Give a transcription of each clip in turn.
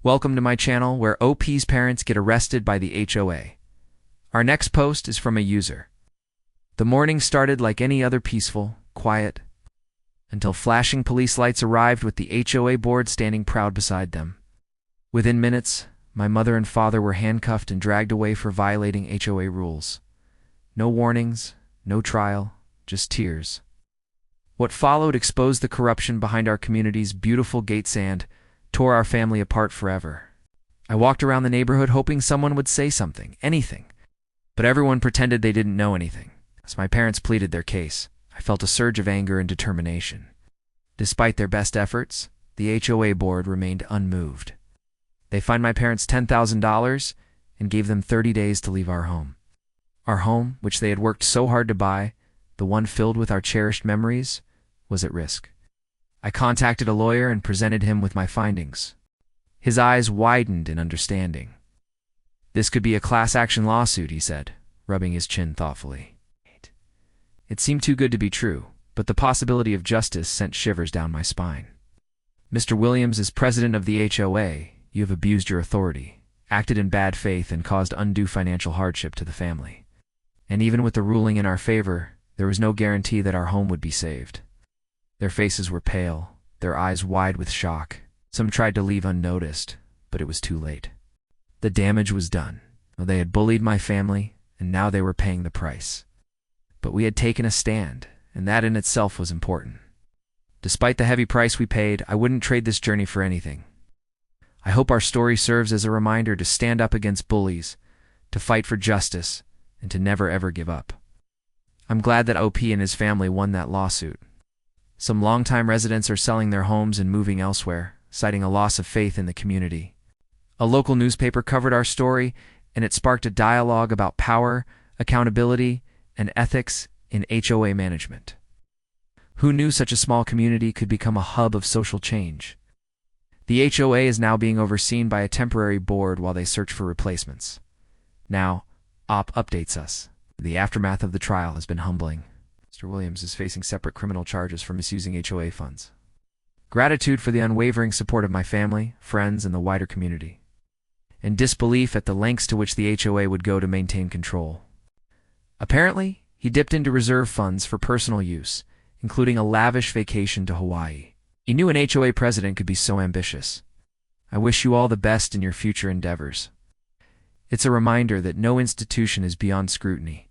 Welcome to my channel where OP's parents get arrested by the HOA. Our next post is from a user. The morning started like any other peaceful, quiet, until flashing police lights arrived with the HOA board standing proud beside them. Within minutes, my mother and father were handcuffed and dragged away for violating HOA rules. No warnings, no trial, just tears. What followed exposed the corruption behind our community's beautiful gate and tore our family apart forever. I walked around the neighborhood hoping someone would say something, anything. But everyone pretended they didn't know anything. As my parents pleaded their case, I felt a surge of anger and determination. Despite their best efforts, the HOA board remained unmoved. They fined my parents $10,000 and gave them 30 days to leave our home. Our home, which they had worked so hard to buy, the one filled with our cherished memories, was at risk. I contacted a lawyer and presented him with my findings. His eyes widened in understanding. "This could be a class action lawsuit," he said, rubbing his chin thoughtfully. It seemed too good to be true, but the possibility of justice sent shivers down my spine. "Mr. Williams, as president of the HOA, you have abused your authority, acted in bad faith, and caused undue financial hardship to the family. And even with the ruling in our favor, there was no guarantee that our home would be saved." Their faces were pale, their eyes wide with shock. Some tried to leave unnoticed, but it was too late. The damage was done. They had bullied my family, and now they were paying the price. But we had taken a stand, and that in itself was important. Despite the heavy price we paid, I wouldn't trade this journey for anything. I hope our story serves as a reminder to stand up against bullies, to fight for justice, and to never ever give up. I'm glad that OP and his family won that lawsuit. Some longtime residents are selling their homes and moving elsewhere, citing a loss of faith in the community. A local newspaper covered our story, and it sparked a dialogue about power, accountability, and ethics in HOA management. Who knew such a small community could become a hub of social change? The HOA is now being overseen by a temporary board while they search for replacements. Now, OP updates us. The aftermath of the trial has been humbling. Mr. Williams is facing separate criminal charges for misusing HOA funds. Gratitude for the unwavering support of my family, friends, and the wider community. And disbelief at the lengths to which the HOA would go to maintain control. Apparently, he dipped into reserve funds for personal use, including a lavish vacation to Hawaii. He knew an HOA president could be so ambitious. I wish you all the best in your future endeavors. It's a reminder that no institution is beyond scrutiny,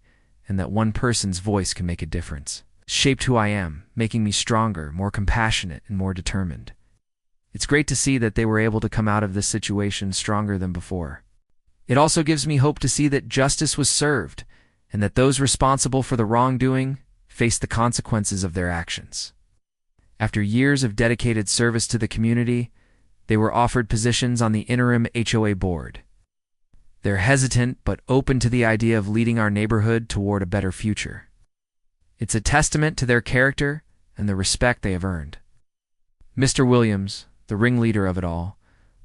and that one person's voice can make a difference. It shaped who I am, making me stronger, more compassionate, and more determined. It's great to see that they were able to come out of this situation stronger than before. It also gives me hope to see that justice was served, and that those responsible for the wrongdoing face the consequences of their actions. After years of dedicated service to the community, they were offered positions on the interim HOA board. They're hesitant but open to the idea of leading our neighborhood toward a better future. It's a testament to their character and the respect they have earned. Mr. Williams, the ringleader of it all,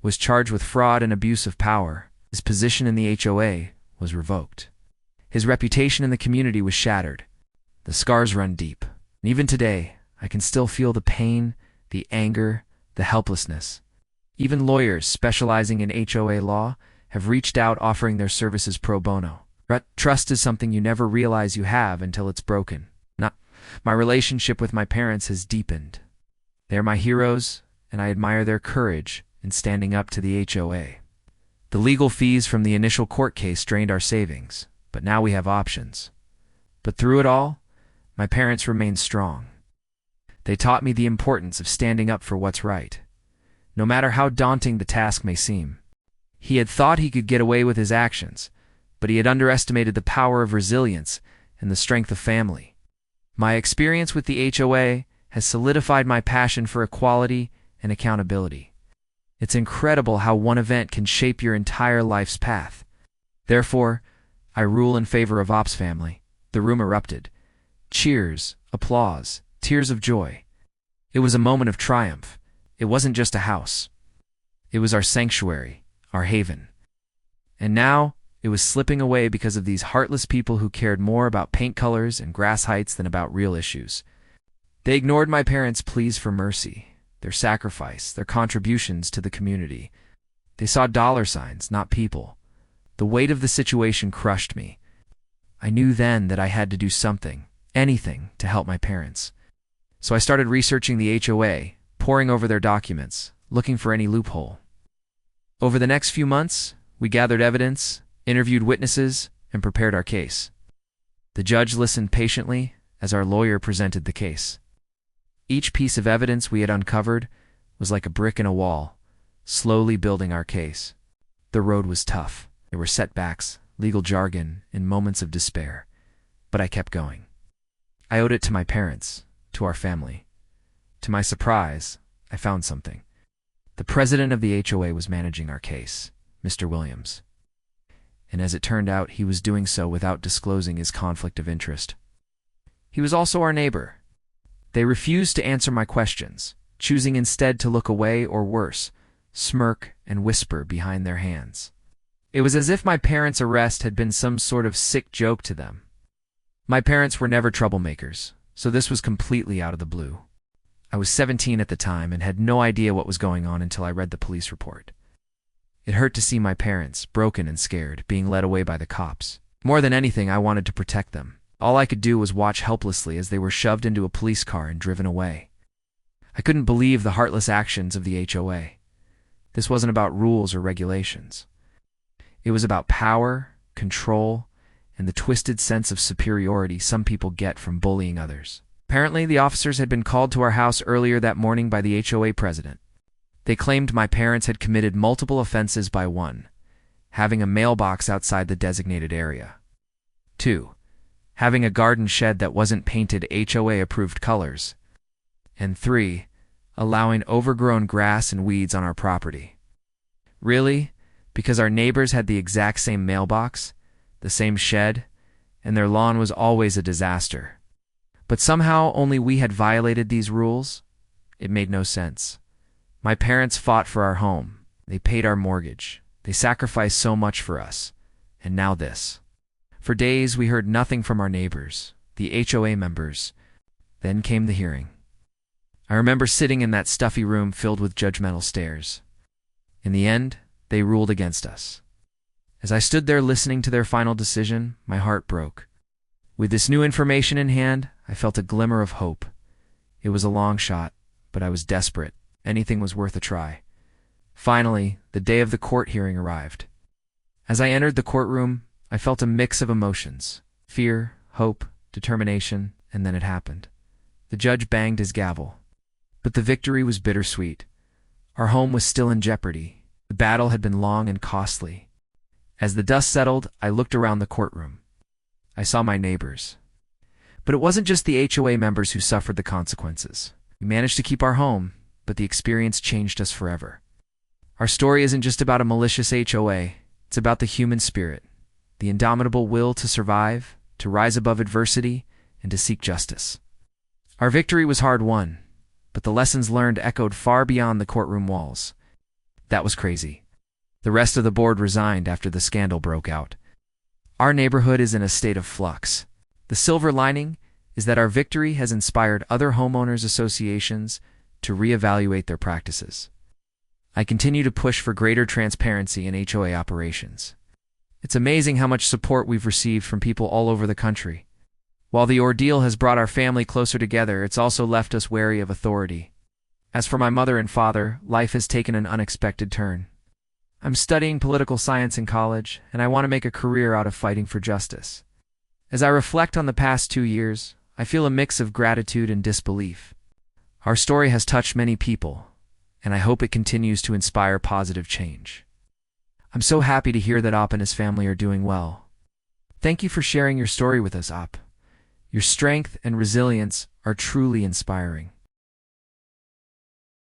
was charged with fraud and abuse of power. His position in the HOA was revoked. His reputation in the community was shattered. The scars run deep. And even today, I can still feel the pain, the anger, the helplessness. Even lawyers specializing in HOA law have reached out offering their services pro bono. Trust is something you never realize you have until it's broken. My relationship with my parents has deepened. They are my heroes, and I admire their courage in standing up to the HOA. The legal fees from the initial court case drained our savings, but now we have options. But through it all, my parents remained strong. They taught me the importance of standing up for what's right, no matter how daunting the task may seem. He had thought he could get away with his actions, but he had underestimated the power of resilience and the strength of family. My experience with the HOA has solidified my passion for equality and accountability. It's incredible how one event can shape your entire life's path. Therefore, I rule in favor of OP's family. The room erupted. Cheers, applause, tears of joy. It was a moment of triumph. It wasn't just a house. It was our sanctuary, our haven. And now, it was slipping away because of these heartless people who cared more about paint colors and grass heights than about real issues. They ignored my parents' pleas for mercy, their sacrifice, their contributions to the community. They saw dollar signs, not people. The weight of the situation crushed me. I knew then that I had to do something, anything, to help my parents. So I started researching the HOA, poring over their documents, looking for any loophole. Over the next few months, we gathered evidence, interviewed witnesses, and prepared our case. The judge listened patiently as our lawyer presented the case. Each piece of evidence we had uncovered was like a brick in a wall, slowly building our case. The road was tough. There were setbacks, legal jargon, and moments of despair. But I kept going. I owed it to my parents, to our family. To my surprise, I found something. The president of the HOA was managing our case, Mr. Williams. And as it turned out, he was doing so without disclosing his conflict of interest. He was also our neighbor. They refused to answer my questions, choosing instead to look away or worse, smirk and whisper behind their hands. It was as if my parents' arrest had been some sort of sick joke to them. My parents were never troublemakers, so this was completely out of the blue. I was 17 at the time and had no idea what was going on until I read the police report. It hurt to see my parents, broken and scared, being led away by the cops. More than anything, I wanted to protect them. All I could do was watch helplessly as they were shoved into a police car and driven away. I couldn't believe the heartless actions of the HOA. This wasn't about rules or regulations. It was about power, control, and the twisted sense of superiority some people get from bullying others. Apparently, the officers had been called to our house earlier that morning by the HOA president. They claimed my parents had committed multiple offenses by 1, having a mailbox outside the designated area. 2, having a garden shed that wasn't painted HOA-approved colors. And 3, allowing overgrown grass and weeds on our property. Really? Because our neighbors had the exact same mailbox, the same shed, and their lawn was always a disaster. But somehow only we had violated these rules? It made no sense. My parents fought for our home. They paid our mortgage. They sacrificed so much for us. And now this. For days we heard nothing from our neighbors, the HOA members. Then came the hearing. I remember sitting in that stuffy room filled with judgmental stares. In the end, they ruled against us. As I stood there listening to their final decision, my heart broke. With this new information in hand, I felt a glimmer of hope. It was a long shot, but I was desperate. Anything was worth a try. Finally, the day of the court hearing arrived. As I entered the courtroom, I felt a mix of emotions: fear, hope, determination, and then it happened. The judge banged his gavel. But the victory was bittersweet. Our home was still in jeopardy. The battle had been long and costly. As the dust settled, I looked around the courtroom. I saw my neighbors. But it wasn't just the HOA members who suffered the consequences. We managed to keep our home, but the experience changed us forever. Our story isn't just about a malicious HOA. It's about the human spirit, the indomitable will to survive, to rise above adversity, and to seek justice. Our victory was hard-won, but the lessons learned echoed far beyond the courtroom walls. That was crazy. The rest of the board resigned after the scandal broke out. Our neighborhood is in a state of flux. The silver lining is that our victory has inspired other homeowners associations to reevaluate their practices. I continue to push for greater transparency in HOA operations. It's amazing how much support we've received from people all over the country. While the ordeal has brought our family closer together, it's also left us wary of authority. As for my mother and father, life has taken an unexpected turn. I'm studying political science in college, and I want to make a career out of fighting for justice. As I reflect on the past 2 years, I feel a mix of gratitude and disbelief. Our story has touched many people, and I hope it continues to inspire positive change. I'm so happy to hear that Op and his family are doing well. Thank you for sharing your story with us, Op. Your strength and resilience are truly inspiring.